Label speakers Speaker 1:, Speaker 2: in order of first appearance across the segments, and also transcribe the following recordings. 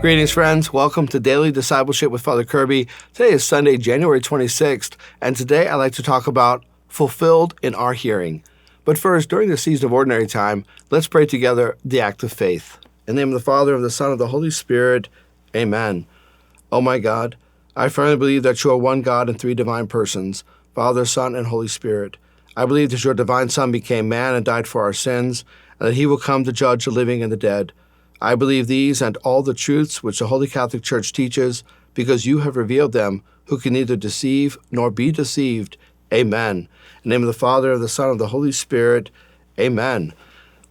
Speaker 1: Greetings, friends. Welcome to Daily Discipleship with Father Kirby. Today is Sunday, January 26th, and today I'd like to talk about fulfilled in our hearing. But first, during the season of ordinary time, let's pray together the act of faith. In the name of the Father, of the Son, of the Holy Spirit, amen. Oh my God, I firmly believe that you are one God in three divine persons, Father, Son, and Holy Spirit. I believe that your divine Son became man and died for our sins, and that he will come to judge the living and the dead. I believe these and all the truths which the Holy Catholic Church teaches, because you have revealed them, who can neither deceive nor be deceived. Amen. In the name of the Father, of the Son, of the Holy Spirit. Amen.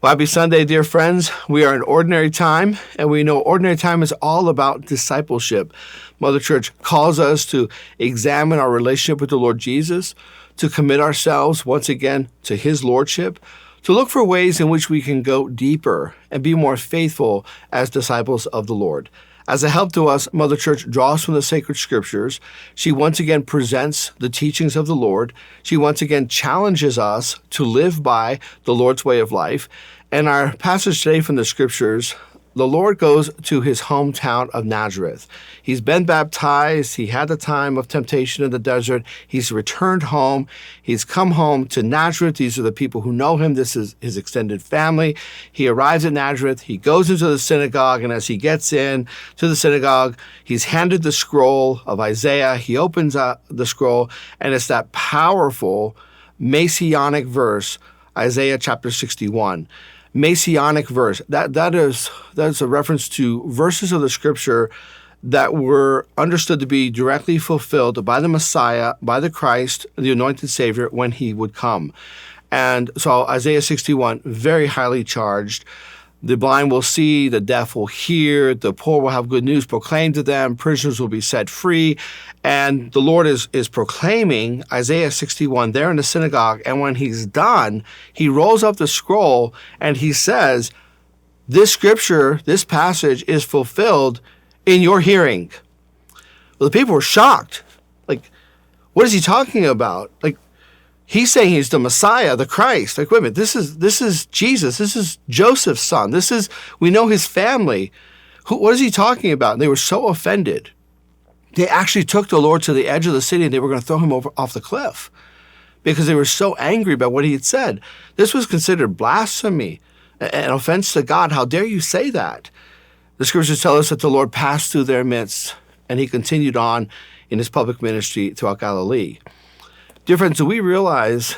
Speaker 1: Well, happy Sunday, dear friends. We are in ordinary time, and we know ordinary time is all about discipleship. Mother Church calls us to examine our relationship with the Lord Jesus, to commit ourselves once again to his lordship, to look for ways in which we can go deeper and be more faithful as disciples of the Lord. As a help to us, Mother Church draws from the sacred scriptures. She once again presents the teachings of the Lord. She once again challenges us to live by the Lord's way of life. And our passage today from the scriptures, the Lord goes to his hometown of Nazareth. He's been baptized. He had the time of temptation in the desert. He's returned home. He's come home to Nazareth. These are the people who know him. This is his extended family. He arrives at Nazareth. He goes into the synagogue, and as he gets in to the synagogue, he's handed the scroll of Isaiah. He opens up the scroll, and it's that powerful messianic verse, Isaiah chapter 61. Messianic verse. That is a reference to verses of the scripture that were understood to be directly fulfilled by the Messiah, by the Christ, the anointed Savior, when he would come. And so Isaiah 61, very highly charged. The blind will see, the deaf will hear, the poor will have good news proclaimed to them, prisoners will be set free. And the Lord is proclaiming Isaiah 61 there in the synagogue. And when he's done, he rolls up the scroll and he says, this scripture, this passage is fulfilled in your hearing. Well, the people were shocked. Like, what is he talking about? Like, he's saying he's the Messiah, the Christ. Like, wait a minute, this is Jesus. This is Joseph's son. We know his family. What is he talking about? And they were so offended. They actually took the Lord to the edge of the city and they were going to throw him off the cliff because they were so angry about what he had said. This was considered blasphemy, an offense to God. How dare you say that? The scriptures tell us that the Lord passed through their midst and he continued on in his public ministry throughout Galilee. Dear friends, do we realize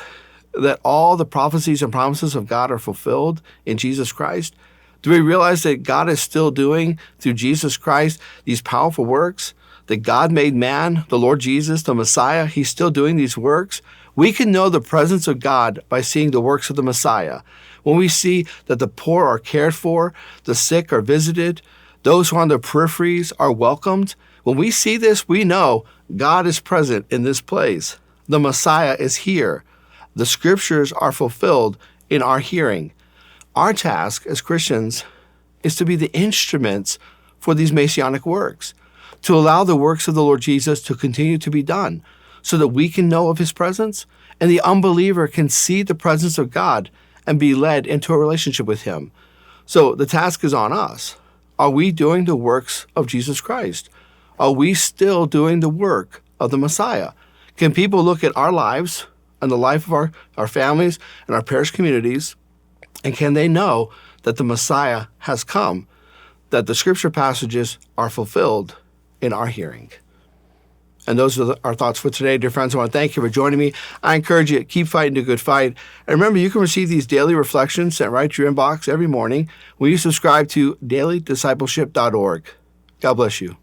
Speaker 1: that all the prophecies and promises of God are fulfilled in Jesus Christ? Do we realize that God is still doing, through Jesus Christ, these powerful works? That God made man, the Lord Jesus, the Messiah, he's still doing these works? We can know the presence of God by seeing the works of the Messiah. When we see that the poor are cared for, the sick are visited, those who are on the peripheries are welcomed, when we see this, we know God is present in this place. The Messiah is here. The scriptures are fulfilled in our hearing. Our task as Christians is to be the instruments for these messianic works, to allow the works of the Lord Jesus to continue to be done so that we can know of his presence and the unbeliever can see the presence of God and be led into a relationship with him. So the task is on us. Are we doing the works of Jesus Christ? Are we still doing the work of the Messiah? Can people look at our lives and the life of our families and our parish communities, and can they know that the Messiah has come, that the scripture passages are fulfilled in our hearing? And those are our thoughts for today, dear friends. I want to thank you for joining me. I encourage you to keep fighting the good fight. And remember, you can receive these daily reflections sent right to your inbox every morning when you subscribe to dailydiscipleship.org. God bless you.